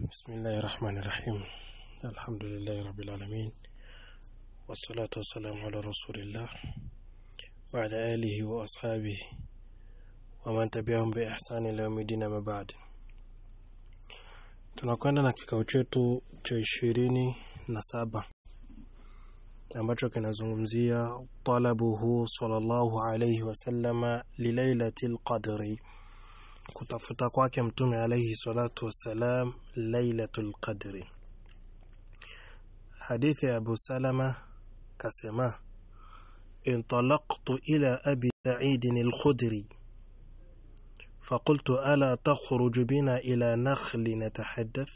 بسم الله الرحمن الرحيم. الحمد لله رب العالمين، والصلاة والسلام على رسول الله وعلى آله وأصحابه ومن تبعهم بإحسان إلى يوم الدين. ما بعد, tunakwenda na kikao chetu cha 27 ambacho kinazungumzia talabuhu sallallahu alayhi wasallama lilailatil qadri, kutafuta kwake mtume alayhi salatu wassalam lailatul qadri. Hadithi ya Abu Salama kasema, انطلقت إلى أبي سعيد الخدري فقلت ألا تخرج بنا إلى نخل نتحدث.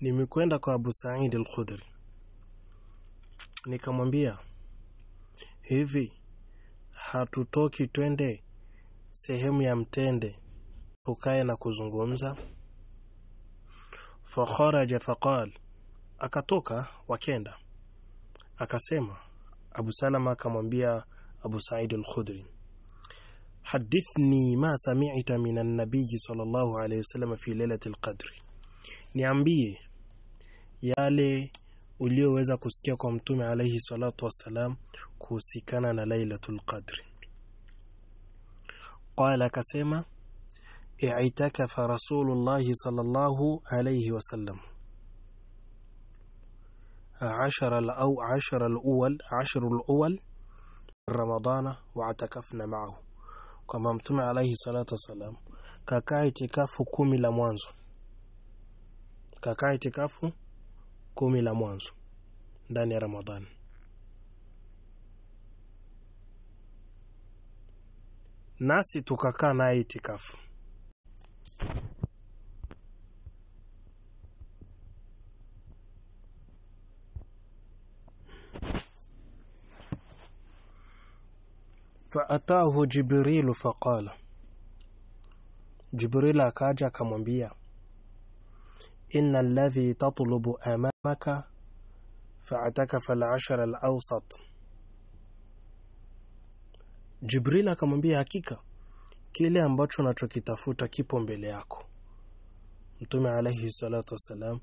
Nimekwenda kwa Abu Sa'id al-Khudri nikamwambia, hivi hatutoki twende sehemu ya mtende tukae na kuzungumza? Fakharaja faqal, akatoka wakenda. Akasema Abu Salama akamwambia Abu Sa'id al-Khudri, hadithni ma sami'ta min an-nabiy sallallahu alayhi wasallam fi lailatul qadr, niambie yale ulioweza kusikia kwa mtume alayhi salatu wasalam kuhusikana na lailatul qadr. Qala, akasema, i'takafa rasulullah sallallahu alayhi wasallam 10 الأول رمضان واعتكفنا معه. Kama mtume alayhi salatu wasalam kakaa itikafu 10 la mwanzo, kakaa itikafu 10 la mwanzo ndani ya Ramadhani, nasi tukakaa naye itikafu. فأتاه جبريل فقال, جبريل akaja akamwambia, إن الذي تطلب أمامك فاعتكف 10 الأوسط. Jibril akamwambia, hakika kile ambacho unachokitafuta kipo mbele yako. Mtume alayhi salatu wasalam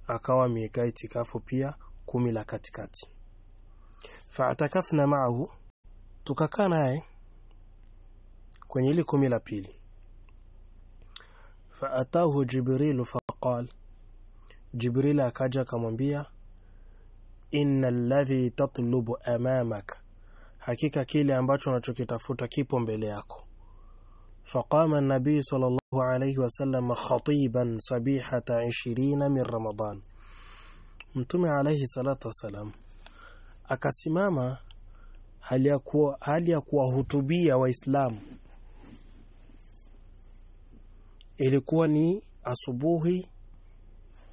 akawa amekaa itikafu pia 10 la katikati. Fa'atakafna ma'ahu, tukakaa naye kwenye ile 10 la pili. Fa'atahu Jibril faqal, Jibril akaja akamwambia, innal ladhi tatlubu amamak, hakika kile ambacho unachokitafuta kipo mbele yako. Faqama an-nabiy sallallahu alayhi wasallam khatiban sabihata 20 min Ramadan. Mtume alayhi salatu wasalam akasimama hali ya kuwahutubia Waislamu. Ilikuwa ni asubuhi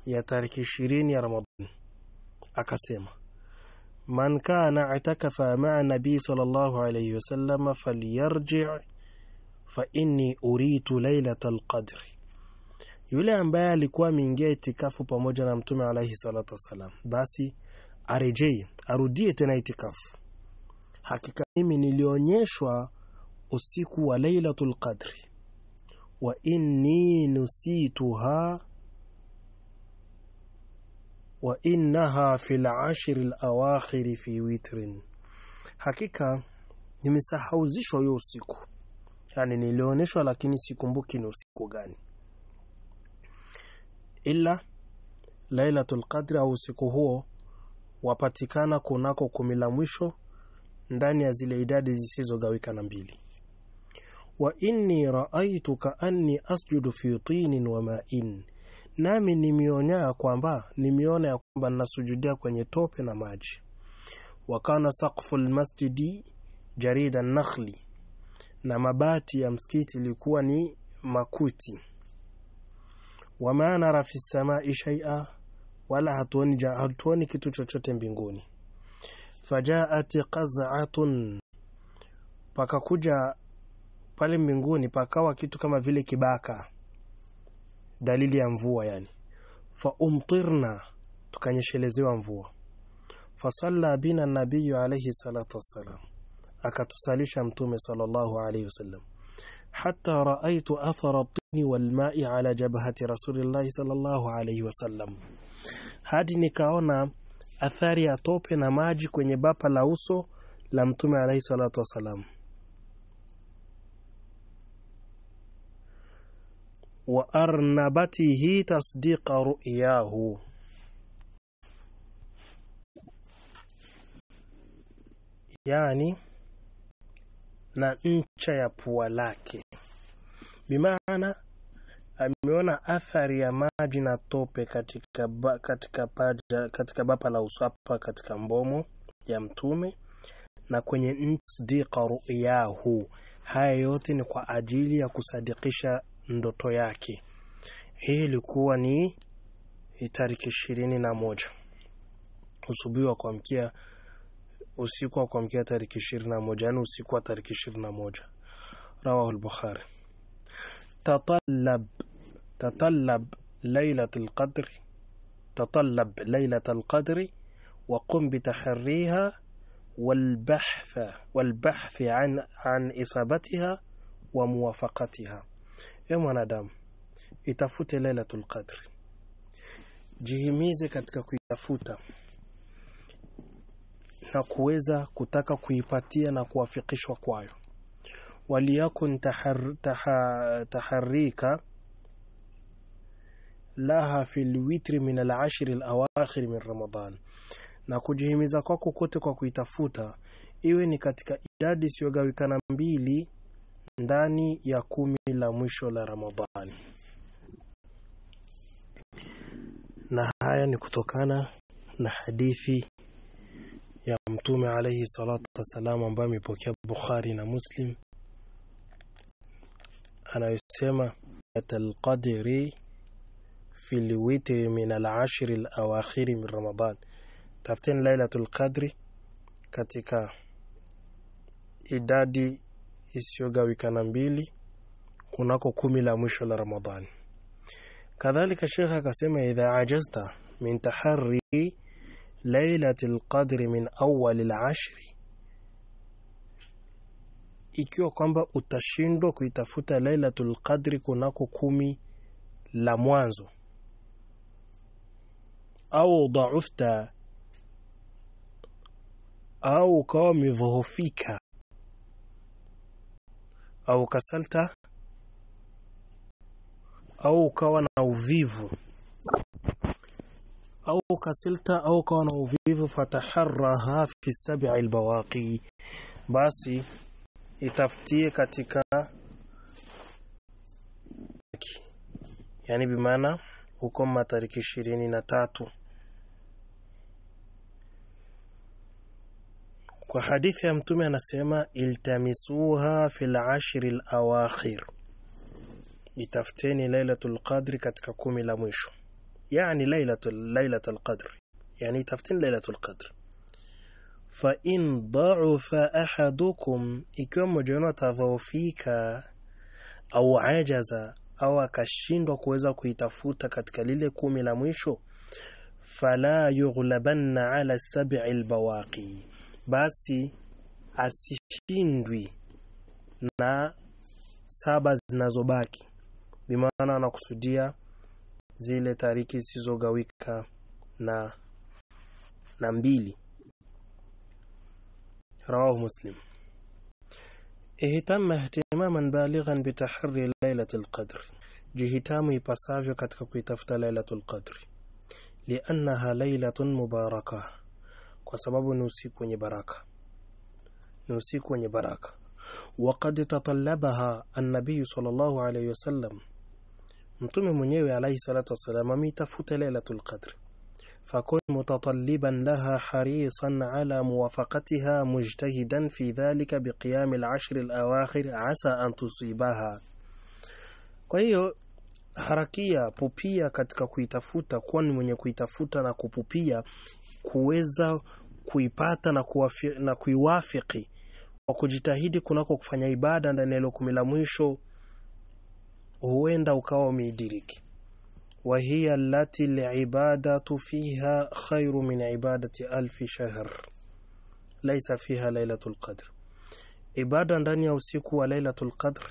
ya tarehe 20 ya Ramadhan. Akasema, man kana atakafa ma'a nabii sallallahu alayhi wasallam falyarji' fa inni uritu lailatal qadr. Yule ambaye alikuwa ameingia itikafu pamoja na mtume alayhi salatu wasalam, basi arejee, arudie tena itikafu. Hakika mimi nilionyeshwa usiku wa lailatul qadr, wa inni nusituha wa innaha fil 10 al-awakhir fi witrin. Hakika nimesahauzishwa hiyo usiku, yani nilionyeshwa lakini sikumbuki ni usiku gani. Ila lailatul qadr au usiku huo wapatikana kunako 10 la mwisho ndani ya zile idadi zisizogawika na 2. Wa inni ra'aytu ka'anni asjudu fi tinin wa ma'in, nami nimeona ya kwamba ninasujudia kwenye tope na maji. Wa kana saqful masjidi jarida an-nakhli, na mabati ya msikiti ilikuwa ni makuti. Wa ma nara fi samai shay'a, wala hatuoni kitu chochote mbinguni. Fajaat qaz'atun, pakakuja pale mbinguni pakawa kitu kama vile kibaka, dalili ya mvua yani. Fa umtirna, tukanyeshelezewa mvua. Fasalla bina nabii alayhi salatu wassalam, akatusalisha mtume sallallahu alayhi wasallam حتى رأيت أثر الطين والماء على جبهة رسول الله صلى الله عليه وسلم. hadi nikaona athari ya tope na maji kwenye bapa la uso la Mtume alayhi salatu wasalam. Wa arnabatihi tasdiqa ru'yahu, yani na ncha ya pua lake. Bimaana ameona athari ya maji na tope katika bapa la uso hapa katika mbomo ya Mtume na kwenye tasdiqa ru'yahu. Haya yote ni kwa ajili ya kusadikisha ndoto yake. Hii ilikuwa ni tariki 21 usiku wa kuamkia tariki 21, yani usiku wa tariki 21. Rawahu al-Bukhari. تطلب ليلة القدر وقم بتحريها والبحث عن إصابتها وموافقتها. يا mwanadamu, itafute Lailatul Qadr, jihimize katika kuitafuta na kuweza kutaka kuipatia na kuwafikishwa kwayo. Waliyakun taharrika laha fil witri min al-ashr al-awakhir min Ramadan, na kujihimiza kwako kote kwa kuitafuta iwe ni katika idadi isiyogawikana 2 ndani ya 10 la mwisho la Ramadhani. Na haya ni kutokana na hadithi ya Mtume alayhi salatu wasalam ambayo imepokea Bukhari na Muslim, anayosema al-qadri fil witri min al-ashr al-awakhir min Ramadan. Tafuteni Lailatul Qadri katika idadi isiyogawikana 2 kunako 10 la mwisho la Ramadhani. Kadhalika Sheikh akasema idha ajazta min taharri Lailatul Qadri min awwal al-ashr, ikiwa kwamba utashindwa kuitafuta Lailatul Qadri kunako 10 la mwanzo, au dhaufta, au ukawa umedhoofika, au kasalta, au ukawa na uvivu, au kasilta, au ukawa na uvivu, fataharraha fi 7 al-bawaqi, basi itafutie katika, yani bimaana huko matariki 23. Kwa hadithi ya Mtume anasema iltamisuha fil 10 al-awakhir, itafuteni Lailatul Qadri katika 10 la mwisho, yani Lailatul Qadr, yani itafuteni Lailatul Qadr. Fa in dha'afa ahadukum, ikiwa mmoja wenu atadhoofika au ajaza au akashindwa kuweza kuitafuta katika lile 10 la mwisho, fala yughlabanna ala 7 al-bawaqi, basi asishindwi na 7 zinazobaki. Bimaana anakusudia zile tariki zisizogawika na 2. Rawahu Muslim. Ihtamma ihtimaman balighan bitahri Lailatul Qadr, jihitamu ipasavyo katika kuitafuta Lailatul Qadr, liannaha lailatun mubarakah, kwa sababu ni usiku wenye baraka, وقد تطلبها النبي صلى الله عليه وسلم, Mtume mwenyewe alayhi salatu wasalam amitafuta Lailatul Qadr. Fakun mutatalliban laha harisan ala muwafaqatiha mujtahidan fi dhalika biqiyam al-10 al-awakhir asa an tusibaha. Kwa hiyo harakia, pupia katika kuitafuta, kwani mwenye kuitafuta na kupupia kuweza kuipata na kuiwafiki kwa kujitahidi kunako kufanya ibada ndani ya 10 la mwisho, huenda ukawa umeidiriki. Wa hiya allati al-ibadatu fiha khairu min ibadati 1000 shahr laysa fiha Lailatul Qadr. Ibada ndani ya usiku wa Lailatul Qadr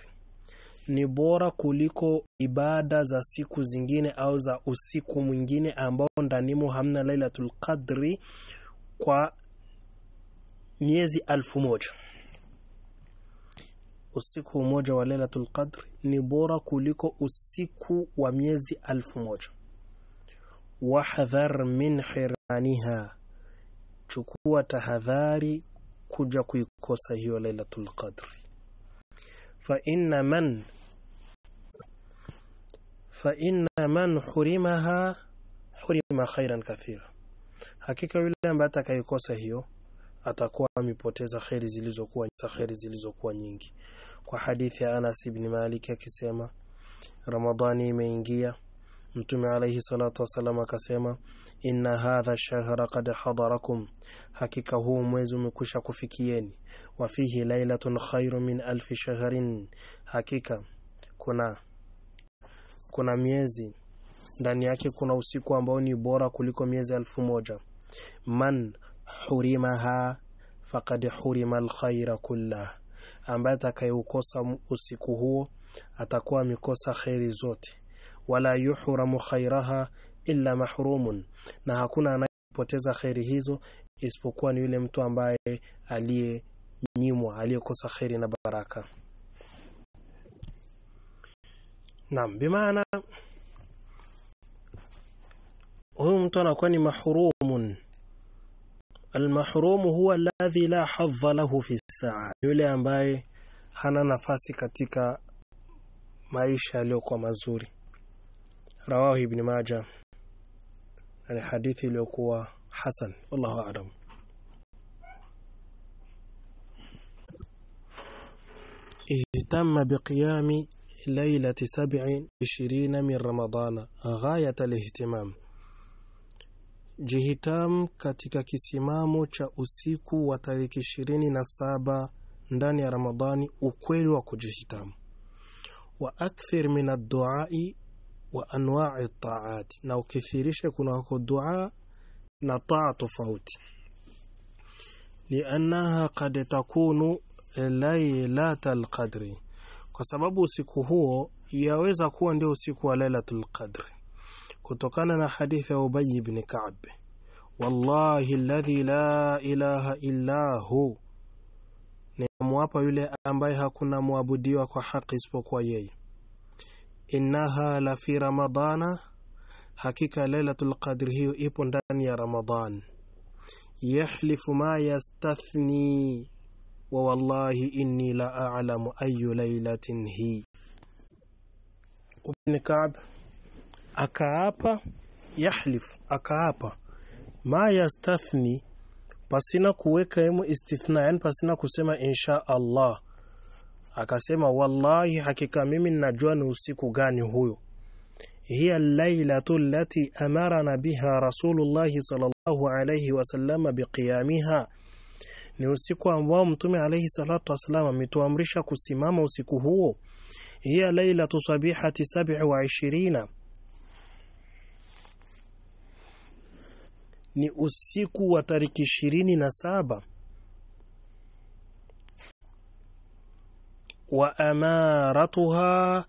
ni bora kuliko ibada za siku zingine au za usiku mwingine ambao ndanimo hamna Lailatul Qadri kwa miezi 1000. Usiku mmoja wa Lailatul Qadri ni bora kuliko usiku wa miezi 1000. Wahdhar min hiraniha, chukua tahadhari kuja kuikosa hiyo Lailatul Qadri. Fa inna man hurimaha hurima khairan kathira, hakika yule ambaye atakayekosa hiyo atakuwa amepoteza khairi zilizokuwa nyingi. Kwa hadithi ya Anas ibn Malik akisema Ramadhani imeingia, Mtume alayhi salatu wasallam akasema inna hadha shahra qad hadarakum, hakika huu mwezi umekwisha kufikieni, wa fihi lailatun khairu min alf shahrin, hakika kuna miezi ndani yake kuna usiku ambao ni bora kuliko miezi 1000. Man hurimaha faqad hurima alkhaira kullah, ambaye atakayeukosa usiku huo atakuwa amekosa khairi zote. Wala yuhramu khairaha illa mahrumun, na hakuna anayepoteza khairi hizo isipokuwa ni yule mtu ambaye aliyekosa khairi na baraka. Naam, bimaana huyu mtu anakuwa ni mahrumun. Al-mahrum huwa alladhi la hadha lahu fi as-sa'a, yule ambaye hana nafasi katika maisha yaliyokuwa mazuri. Rawahu Ibn Majah, ni hadithi iliyokuwa hasan, wallahu a'lam. Ihtamma biqiyami laylati 27 min Ramadana ghayat al-ihtimam, jihitam katika kisimamo cha usiku wa tariki 27 ndani ya Ramadhani, ukweli wa kujihitam. Wa akthir min ad-du'a wa anwa'i at-ta'at, na ukithirisha kuna dua na taa tofauti. Liannaha qad takunu laylatul qadri, kwa sababu usiku huo yaweza kuwa ndio usiku wa Lailatul Qadri, kutokana na hadithi ya Ubay ibn Ka'b, wallahi alladhi la ilaha illa hu, nimwapa yule ambaye hakuna muabudiwa kwa haki isipokuwa yeye, innaha la fi ramadana, hakika Lailatul Qadri hiyo ipo ndani ya Ramadhan. Yahlifu ma yastathni wa wallahi inni la a'lamu ayu laylatin hi. Ibn Ka'b akaapa, yahlif akaapa, ma yastathni, pasina kuweka yemo istithna, yani pasina kusema insha Allah, akasema wallahi hakika mimi ninajua ni usiku gani huyo. Hiya al-lailatu allati amarana biha Rasulullah sallallahu alayhi wasallam biqiyamiha, ni usiku ambao Mtume alayhi salatu wasallam ametuamrisha kusimama usiku huo. Hiya lailatu sabihati 27, ni usiku wa tariki 27. Wa amaratuha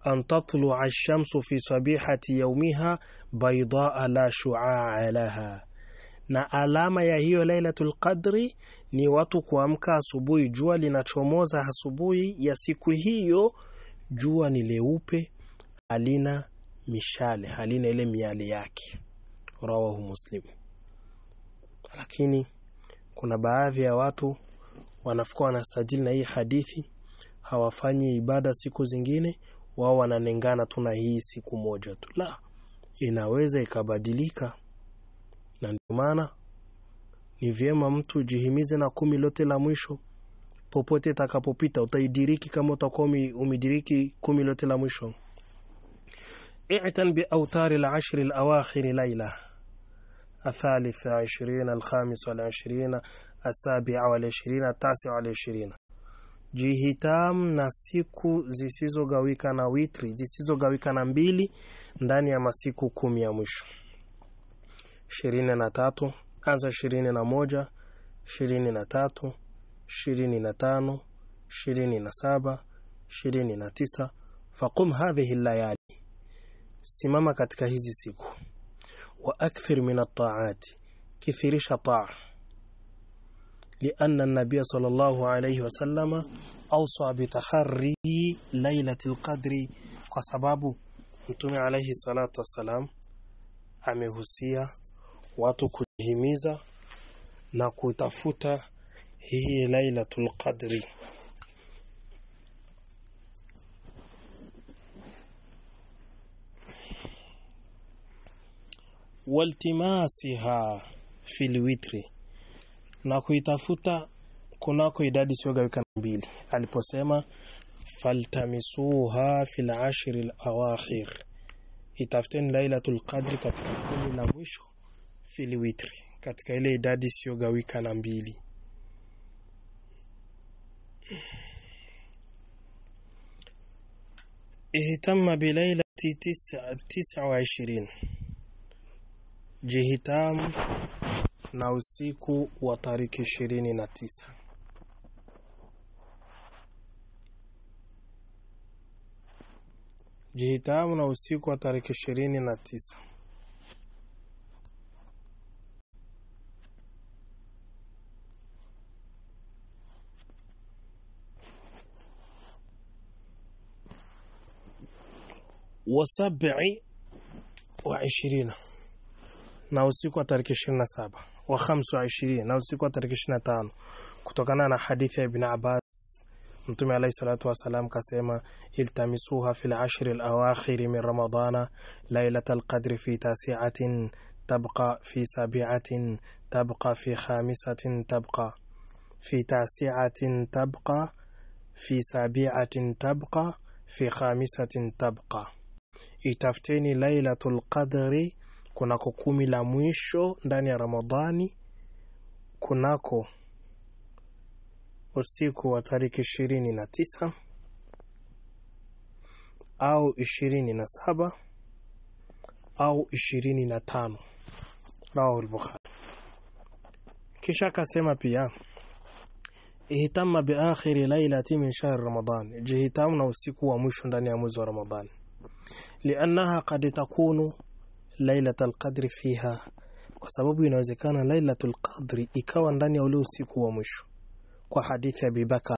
an tatlu'a ash-shamsu fi sabihati yawmiha baydaa la shu'a'a laha, na alama ya hiyo Lailatul Qadri ni watu kuamka asubuhi, jua linachomoza asubuhi ya siku hiyo, jua ni leupe, halina mishale, halina ile miale yake. Rawahu Muslim. Lakini kuna baadhi ya watu wanafuka wanastajili na hii hadithi, hawafanyi ibada siku zingine, wao wananengana tu na hii siku moja tu. La, inaweza ikabadilika, na ndio maana ni vyema mtu jihimize na 10 lote la mwisho. Popote itakapopita utaidiriki kama utakuwa umediriki 10 lote la mwisho. I'tan bi awtar al-ashr al-awakhir layla الثالث 20 الخامس 20 السابع 20 التاسع 20. Jihitam na siku zisizogawika na witri, zisizogawika na 2 ndani ya masiku 10 ya mwisho. 23 anza 21, 23, 25, 27, 29, faqum hadhihi al-layali, simama katika hizi siku, wa akthir min at-ta'ati, kithirisha taa, lianna an-nabiy sallallahu alayhi wasallam awsa bitaharri lailatul qadri, kwa sababu mtume alayhi salatu wasalam amehusia watu kuhimiza na kutafuta hii lailatul qadri. Waltimasiha fil witri, na kuitafuta kunako idadi isiyogawika mbili, aliposema faltamisuha fil ashr al awakhir, itafuteni lailatul qadri katika kumi la mwisho, fil witri, katika ile idadi isiyogawika na mbili. Ihtamma bi lailati 29, jihitam na usiku wa tariki 29. Jihitam na usiku wa tariki 29. wa 27 na usiku wa tariki 27, wa 25 na usiku wa tariki 25, kutokana na hadithi ya Ibn Abbas, mtume alayhi salatu wasalam kasema iltamisuha fil ashr al awakhir min ramadana lailatul qadri fi tasi'atin tabqa fi sabi'atin tabqa fi khamisatin tabqa fi tasi'atin tabqa fi sabi'atin tabqa fi khamisatin tabqa, itafuteni lailatul qadri kunako 10 la mwisho ndani ya Ramadhani, kunako usiku wa tariki 29 au 27 au 25, rawahu al-Bukhari. Kisha akasema pia ihtamma bi akhir lailati min shahr Ramadan, jihitam na usiku wa mwisho ndani ya mwezi wa Ramadhani, liannaha qad takunu lailatul qadri fiha, kwa sababu inawezekana lailatul qadri ikawa ndani ya ule usiku wa mwisho, kwa hadithi ya Abi Bakar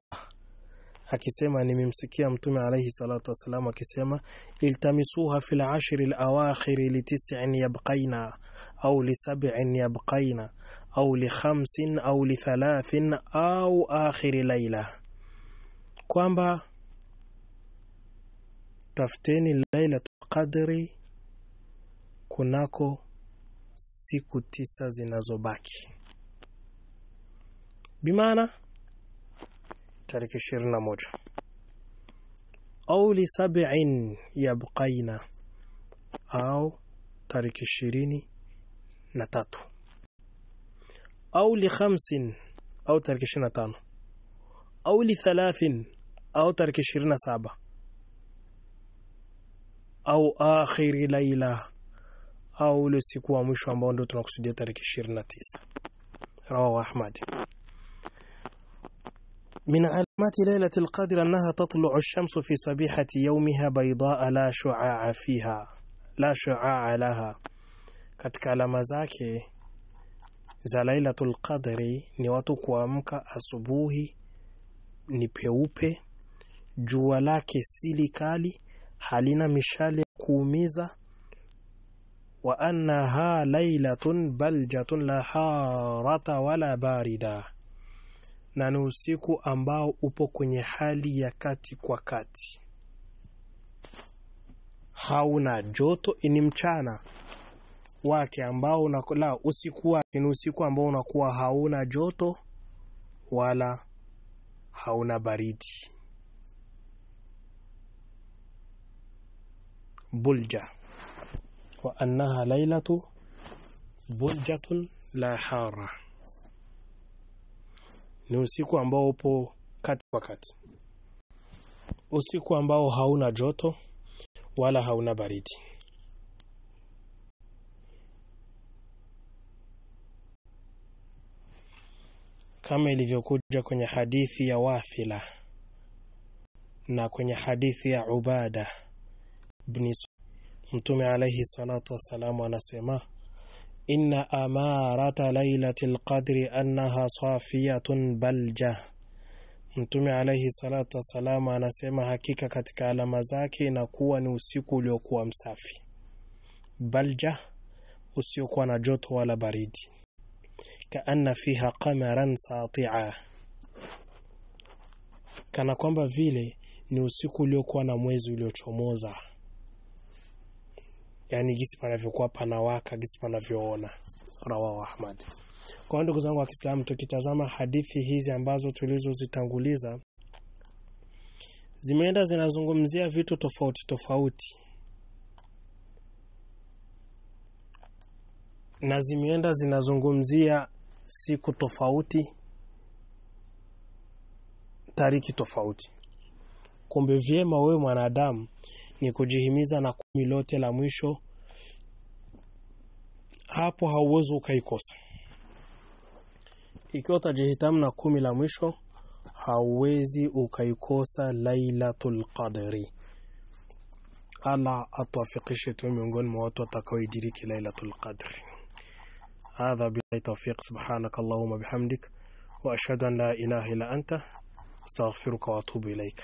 akisema nimemsikia mtume alayhi salatu wasalam akisema iltamisuha fil ashr al awakhir li 9 yabqaina au li 7 yabqaina au li 5 au li 3 au akhir laila, kwamba tafuteni lailatul qadri kunako siku 9 zinazobaki, bimaana tariki 21, au li 7 yabqaina au tariki 23, au li 5 au tariki 25, au li 3 au tariki 27, au akhiri laila au ule siku wa mwisho ambao ndio tunakusudia tariki 29, rawahu Ahmad. من علامات ليلة القدر أنها تطلع الشمس في صبيحة يومها بيضاء لا شعاع فيها لا شعاع لها, katika alama zake za Lailatul Qadri ni watu kuamka asubuhi ni peupe, jua lake si kali, halina mishale kuumiza, wa annaha lailatun baljatun la harata wala barida, na ni usiku ambao upo kwenye hali ya kati kwa kati, hauna joto, ni mchana wake ambao unakula, usiku wake ni usiku ambao unakuwa hauna joto wala hauna baridi. Bulja, wa annaha lailatu buljatun la hara, ni usiku ambao upo kati kwa kati, usiku ambao hauna joto wala hauna baridi. Kama ilivyokuja kwenye hadithi ya Wathila na kwenye hadithi ya Ubada ibn Mtume alayhi salatu wasalam anasema inna amarata lailatul qadri annaha safiyatun balja. Mtume alayhi salatu wasalam anasema hakika katika alama zake inakuwa ni usiku uliokuwa msafi. Balja, usiokuwa na joto wala baridi. Kaanna fiha qamaran sati'a, kana kwamba vile ni usiku uliokuwa na mwezi uliochomoza. Yani gisi panavyokuwa panawaka, gisi panavyoona. Rawahu Ahmad. Kwa ndugu zangu wa Kiislamu, tukitazama hadithi hizi ambazo tulizozitanguliza, zimeenda zinazungumzia vitu tofauti tofauti, na zimeenda zinazungumzia siku tofauti, tariki tofauti. Kumbe vyema wewe mwanadamu ni kujihimiza na 10 lote la mwisho. Hapo hauwezi ukaikosa. Ikiwa utajihitamu na 10 la mwisho, hauwezi ukaikosa Lailatul Qadri. Allah atuwafikishe tu miongoni mwa watu watakaoidiriki Lailatul Qadri. هذا بالتوفيق. سبحانك اللهم وبحمدك وأشهد أن لا إله إلا أنت أستغفرك وأتوب إليك.